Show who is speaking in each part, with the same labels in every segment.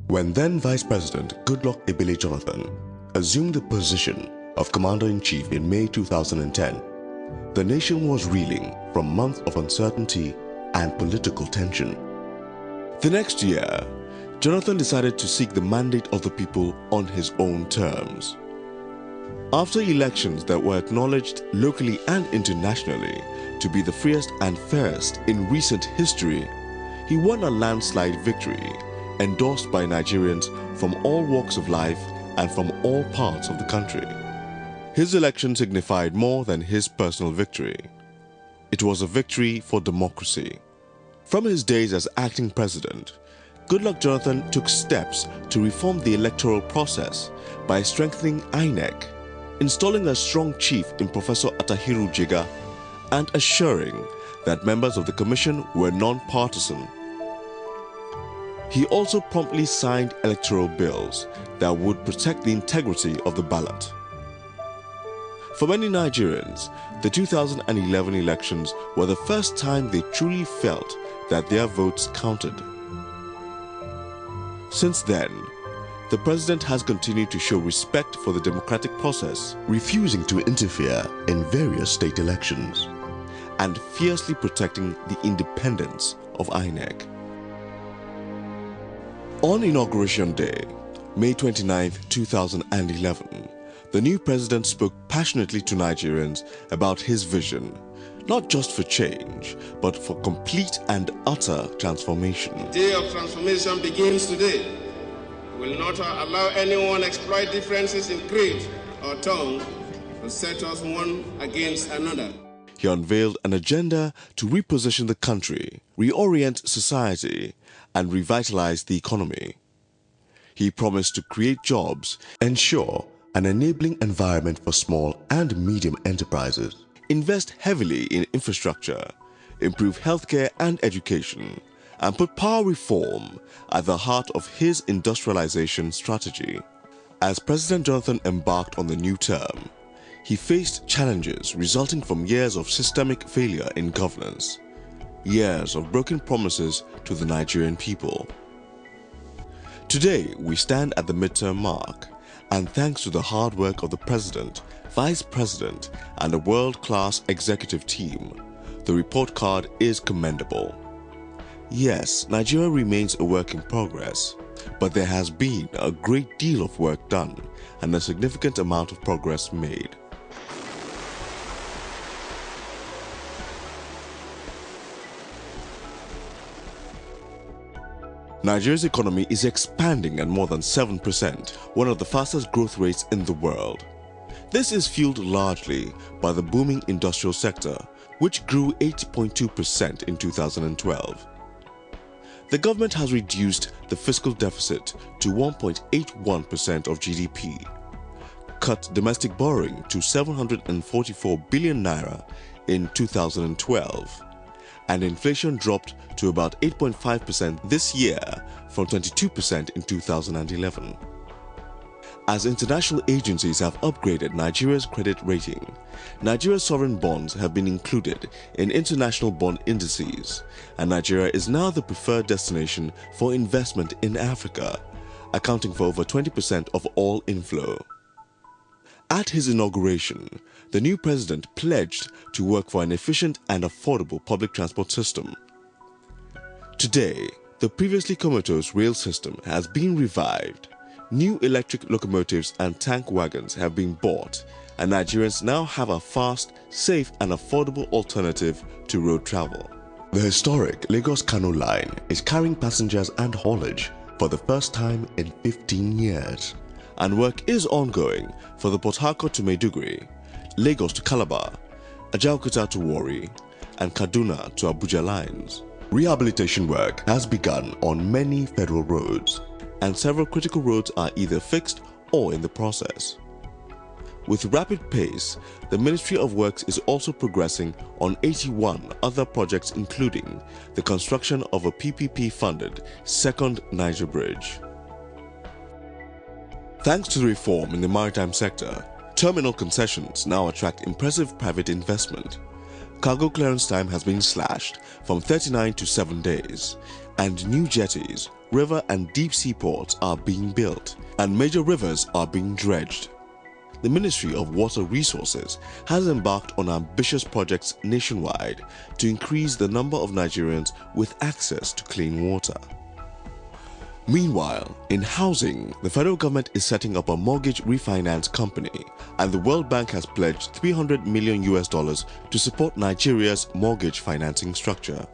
Speaker 1: When then Vice President Goodluck Ebele Jonathan assumed the position of Commander-in-Chief in May 2010, the nation was reeling from months of uncertainty and political tension. The next year, Jonathan decided to seek the mandate of the people on his own terms. After elections that were acknowledged locally and internationally to be the freest and fairest in recent history, he won a landslide victory endorsed by Nigerians from all walks of life and from all parts of the country. His election signified more than his personal victory. It was a victory for democracy. From his days as acting president, Goodluck Jonathan took steps to reform the electoral process by strengthening INEC, installing a strong chief in Professor Atahiru Jega, and assuring that members of the commission were non-partisan. He also promptly signed electoral bills that would protect the integrity of the ballot. For many Nigerians, the 2011 elections were the first time they truly felt that their votes counted. Since then, the president has continued to show respect for the democratic process, refusing to interfere in various state elections, and fiercely protecting the independence of INEC. On Inauguration Day, May 29, 2011, the new president spoke passionately to Nigerians about his vision, not just for change, but for complete and utter transformation.
Speaker 2: The day of transformation begins today. We will not allow anyone exploit differences in creed or tongue to set us one against another.
Speaker 1: He unveiled an agenda to reposition the country, reorient society, and revitalize the economy. He promised to create jobs, ensure an enabling environment for small and medium enterprises, invest heavily in infrastructure, improve healthcare and education, and put power reform at the heart of his industrialization strategy. As President Jonathan embarked on the new term, he faced challenges resulting from years of systemic failure in governance, years of broken promises to the Nigerian people. Today, we stand at the midterm mark, and thanks to the hard work of the President, Vice President, and a world-class executive team, the report card is commendable. Yes, Nigeria remains a work in progress, but there has been a great deal of work done and a significant amount of progress made. Nigeria's economy is expanding at more than 7%, one of the fastest growth rates in the world. This is fueled largely by the booming industrial sector, which grew 8.2% in 2012. The government has reduced the fiscal deficit to 1.81% of GDP, cut domestic borrowing to 744 billion naira in 2012, and inflation dropped to about 8.5% this year from 22% in 2011. As international agencies have upgraded Nigeria's credit rating, Nigeria's sovereign bonds have been included in international bond indices, and Nigeria is now the preferred destination for investment in Africa, accounting for over 20% of all inflow. At his inauguration, the new president pledged to work for an efficient and affordable public transport system. Today, the previously comatose rail system has been revived. New electric locomotives and tank wagons have been bought, and Nigerians now have a fast, safe, and affordable alternative to road travel. The historic Lagos-Kano line is carrying passengers and haulage for the first time in 15 years. And work is ongoing for the Port Harcourt to Maiduguri, Lagos to Calabar, Ajaokuta to Warri, and Kaduna to Abuja lines. Rehabilitation work has begun on many federal roads, and several critical roads are either fixed or in the process. With rapid pace, the Ministry of Works is also progressing on 81 other projects, including the construction of a PPP-funded second Niger Bridge. Thanks to the reform in the maritime sector, terminal concessions now attract impressive private investment. Cargo clearance time has been slashed from 39 to 7 days, and new jetties, river and deep sea ports are being built, and major rivers are being dredged. The Ministry of Water Resources has embarked on ambitious projects nationwide to increase the number of Nigerians with access to clean water. Meanwhile, in housing, the federal government is setting up a mortgage refinance company, and the World Bank has pledged $300 million to support Nigeria's mortgage financing structure.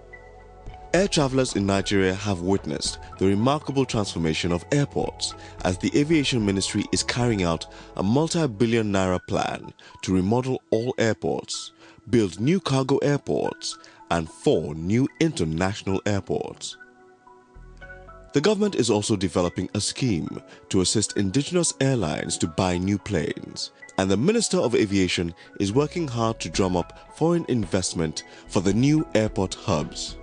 Speaker 1: Air travelers in Nigeria have witnessed the remarkable transformation of airports as the Aviation Ministry is carrying out a multi-billion naira plan to remodel all airports, build new cargo airports, and 4 new international airports. The government is also developing a scheme to assist indigenous airlines to buy new planes, and the Minister of Aviation is working hard to drum up foreign investment for the new airport hubs.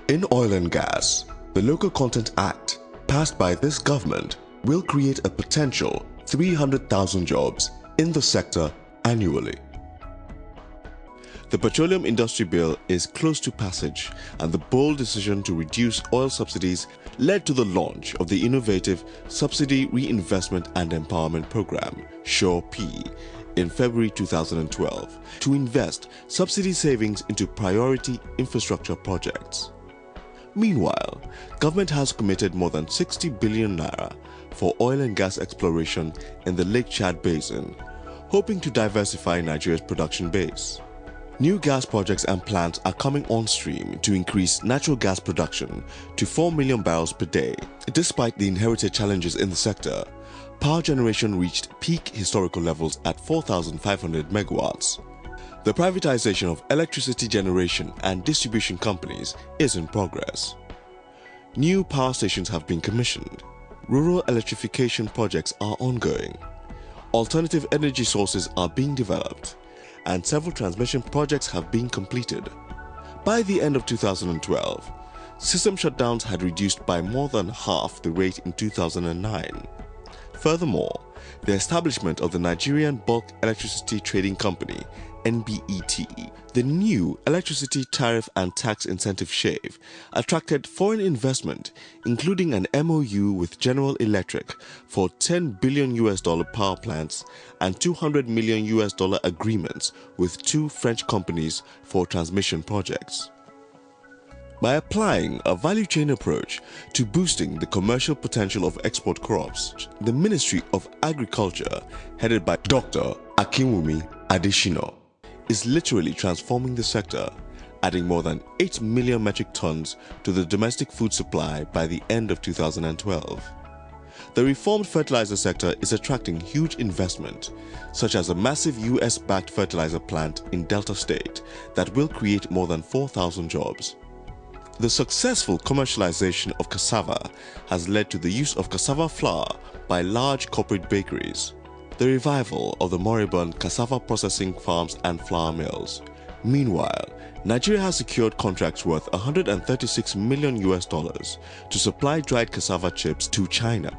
Speaker 1: In oil and gas, the Local Content Act, passed by this government, will create a potential 300,000 jobs in the sector annually. The Petroleum Industry Bill is close to passage, and the bold decision to reduce oil subsidies led to the launch of the innovative Subsidy Reinvestment and Empowerment Program, SURE-P, in February 2012 to invest subsidy savings into priority infrastructure projects. Meanwhile, government has committed more than 60 billion naira for oil and gas exploration in the Lake Chad Basin, hoping to diversify Nigeria's production base. New gas projects and plants are coming on stream to increase natural gas production to 4 million barrels per day. Despite the inherited challenges in the sector, power generation reached peak historical levels at 4,500 megawatts. The privatization of electricity generation and distribution companies is in progress. New power stations have been commissioned. Rural electrification projects are ongoing. Alternative energy sources are being developed, and several transmission projects have been completed. By the end of 2012, system shutdowns had reduced by more than half the rate in 2009. Furthermore, the establishment of the Nigerian Bulk Electricity Trading Company, NBET, the new electricity tariff and tax incentive shave, attracted foreign investment, including an MOU with General Electric for $10 billion power plants and $200 million agreements with 2 French companies for transmission projects. By applying a value chain approach to boosting the commercial potential of export crops, the Ministry of Agriculture, headed by Dr. Akinwumi Adesina, is literally transforming the sector, adding more than 8 million metric tons to the domestic food supply by the end of 2012. The reformed fertilizer sector is attracting huge investment, such as a massive US-backed fertilizer plant in Delta State that will create more than 4,000 jobs. The successful commercialization of cassava has led to the use of cassava flour by large corporate bakeries, the revival of the moribund cassava processing farms and flour mills. Meanwhile, Nigeria has secured contracts worth $136 million to supply dried cassava chips to China.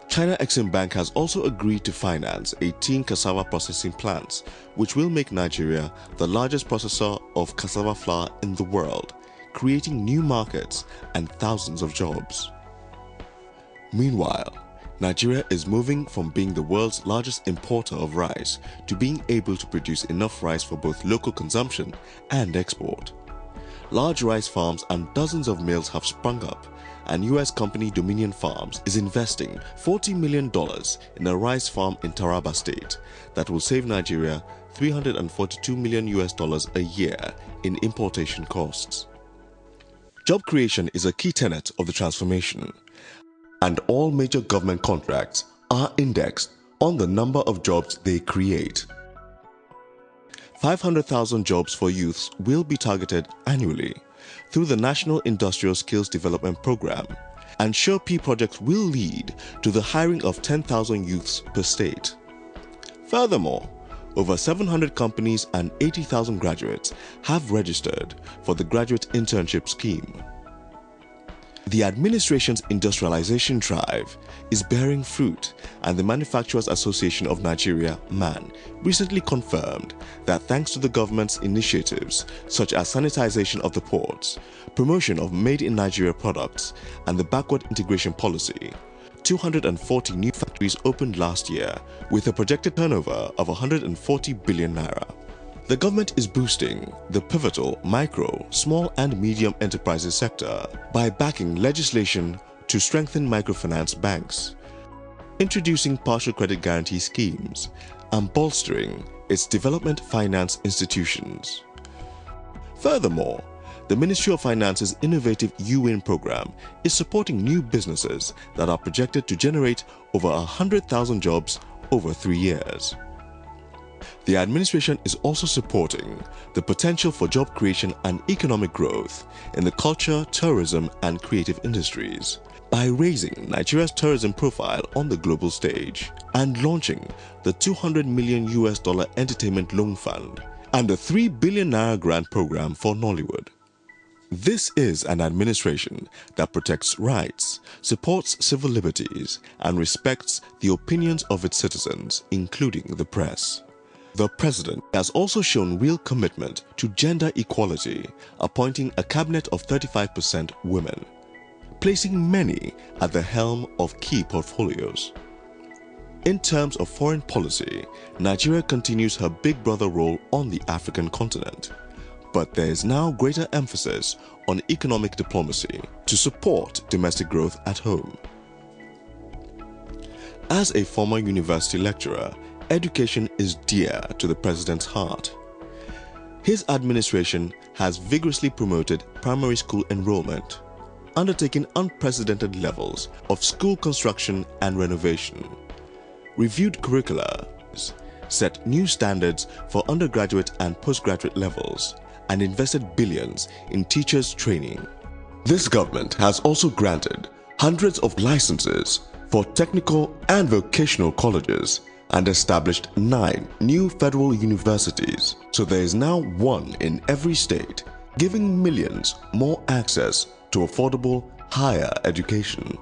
Speaker 1: China Exim Bank has also agreed to finance 18 cassava processing plants, which will make Nigeria the largest processor of cassava flour in the world, creating new markets and thousands of jobs. Meanwhile, Nigeria is moving from being the world's largest importer of rice to being able to produce enough rice for both local consumption and export. Large rice farms and dozens of mills have sprung up, and US company Dominion Farms is investing $40 million in a rice farm in Taraba State that will save Nigeria $342 million a year in importation costs. Job creation is a key tenet of the transformation, and all major government contracts are indexed on the number of jobs they create. 500,000 jobs for youths will be targeted annually through the National Industrial Skills Development Program, and SURE-P projects will lead to the hiring of 10,000 youths per state. Furthermore, over 700 companies and 80,000 graduates have registered for the Graduate Internship Scheme. The administration's industrialization drive is bearing fruit, and the Manufacturers Association of Nigeria, MAN, recently confirmed that thanks to the government's initiatives such as sanitization of the ports, promotion of made in Nigeria products, and the backward integration policy, 240 new factories opened last year with a projected turnover of 140 billion naira. The government is boosting the pivotal micro, small and medium enterprises sector by backing legislation to strengthen microfinance banks, introducing partial credit guarantee schemes, and bolstering its development finance institutions. Furthermore, the Ministry of Finance's innovative UWIN program is supporting new businesses that are projected to generate over 100,000 jobs over 3 years. The administration is also supporting the potential for job creation and economic growth in the culture, tourism, and creative industries by raising Nigeria's tourism profile on the global stage and launching the $200 million Entertainment Loan Fund and the 3 billion naira grant program for Nollywood. This is an administration that protects rights, supports civil liberties, and respects the opinions of its citizens, including the press. The president has also shown real commitment to gender equality, appointing a cabinet of 35% women, placing many at the helm of key portfolios. In terms of foreign policy, Nigeria continues her big brother role on the African continent, but there is now greater emphasis on economic diplomacy to support domestic growth at home. As a former university lecturer, education is dear to the president's heart. His administration has vigorously promoted primary school enrollment, undertaking unprecedented levels of school construction and renovation, reviewed curricula, set new standards for undergraduate and postgraduate levels, and invested billions in teachers' training. This government has also granted hundreds of licenses for technical and vocational colleges and established 9 new federal universities, so there is now one in every state, giving millions more access to affordable higher education.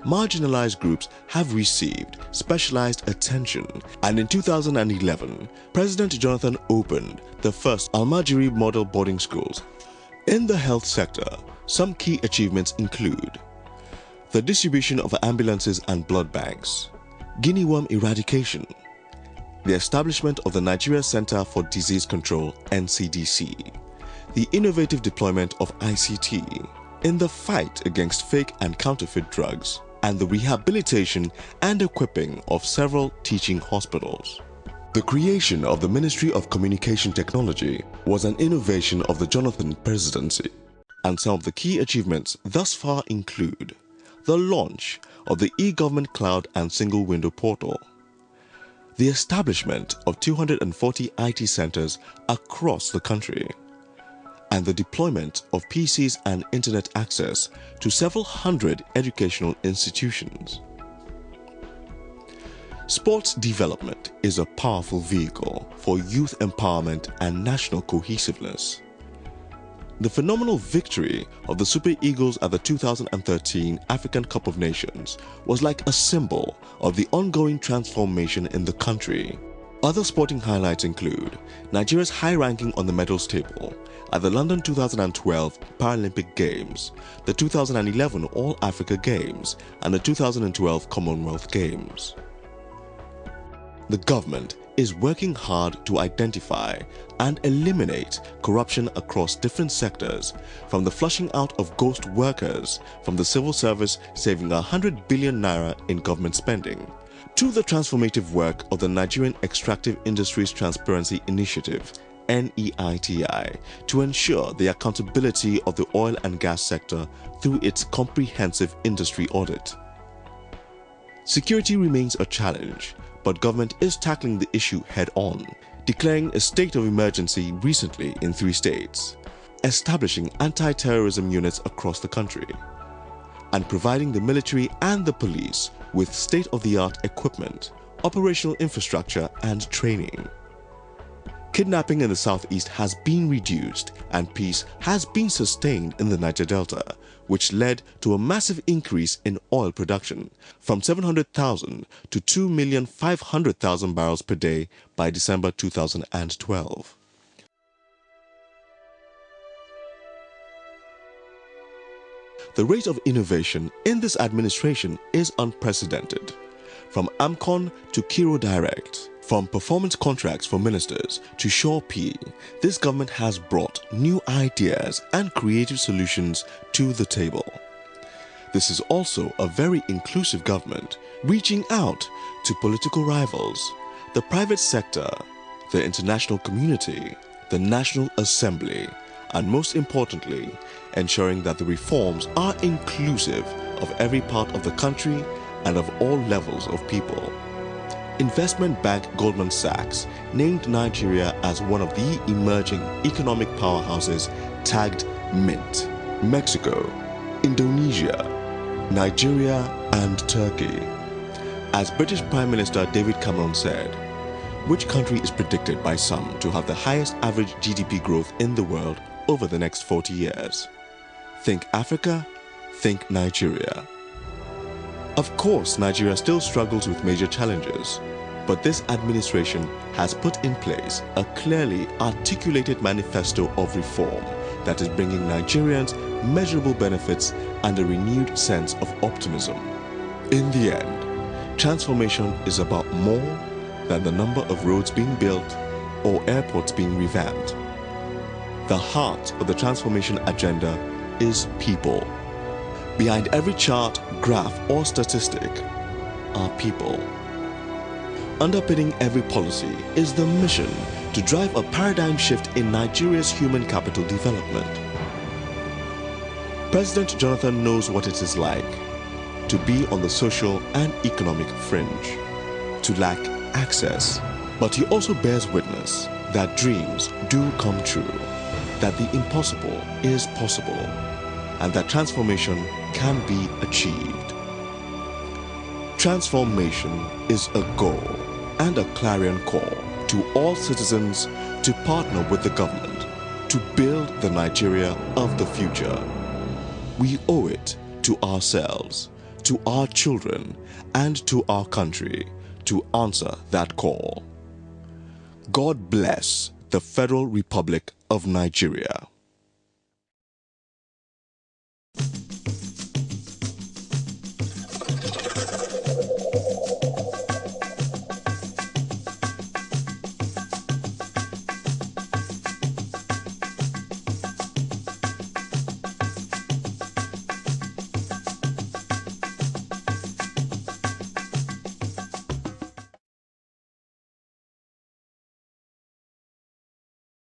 Speaker 1: Marginalized groups have received specialized attention, and in 2011, President Jonathan opened the first Almajiri model boarding schools. In the health sector, some key achievements include the distribution of ambulances and blood banks, guinea worm eradication, the establishment of the Nigeria Center for Disease Control (NCDC), the innovative deployment of ICT in the fight against fake and counterfeit drugs, and the rehabilitation and equipping of several teaching hospitals. The creation of the Ministry of Communication Technology was an innovation of the Jonathan presidency, and some of the key achievements thus far include the launch of the e-government cloud and single window portal, the establishment of 240 IT centers across the country, and the deployment of PCs and internet access to several hundred educational institutions. Sports development is a powerful vehicle for youth empowerment and national cohesiveness. The phenomenal victory of the Super Eagles at the 2013 African Cup of Nations was like a symbol of the ongoing transformation in the country. Other sporting highlights include Nigeria's high ranking on the medals table at the London 2012 Paralympic Games, the 2011 All-Africa Games, and the 2012 Commonwealth Games. The government is working hard to identify and eliminate corruption across different sectors, from the flushing out of ghost workers from the civil service saving 100 billion naira in government spending, to the transformative work of the Nigerian Extractive Industries Transparency Initiative (NEITI) to ensure the accountability of the oil and gas sector through its comprehensive industry audit. Security remains a challenge, but government is tackling the issue head-on, declaring a state of emergency recently in 3 states, establishing anti-terrorism units across the country, and providing the military and the police with state-of-the-art equipment, operational infrastructure, and training. Kidnapping in the southeast has been reduced and peace has been sustained in the Niger Delta, which led to a massive increase in oil production from 700,000 to 2,500,000 barrels per day by December 2012. The rate of innovation in this administration is unprecedented. From AMCON to Kiro Direct, from performance contracts for ministers to Sure P, this government has brought new ideas and creative solutions to the table. This is also a very inclusive government, reaching out to political rivals, the private sector, the international community, the National Assembly, and most importantly, ensuring that the reforms are inclusive of every part of the country and of all levels of people. Investment bank Goldman Sachs named Nigeria as one of the emerging economic powerhouses tagged Mint. Mexico, Indonesia, Nigeria, and Turkey. As British Prime Minister David Cameron said, which country is predicted by some to have the highest average GDP growth in the world over the next 40 years? Think Africa, think Nigeria. Of course, Nigeria still struggles with major challenges, but this administration has put in place a clearly articulated manifesto of reform that is bringing Nigerians measurable benefits and a renewed sense of optimism. In the end, transformation is about more than the number of roads being built or airports being revamped. The heart of the transformation agenda is people. Behind every chart, graph, or statistic are people. Underpinning every policy is the mission to drive a paradigm shift in Nigeria's human capital development. President Jonathan knows what it is like to be on the social and economic fringe, to lack access, but he also bears witness that dreams do come true, that the impossible is possible, and that transformation can be achieved. Transformation is a goal and a clarion call to all citizens to partner with the government to build the Nigeria of the future. We owe it to ourselves, to our children, and to our country to answer that call. God bless the Federal Republic of Nigeria.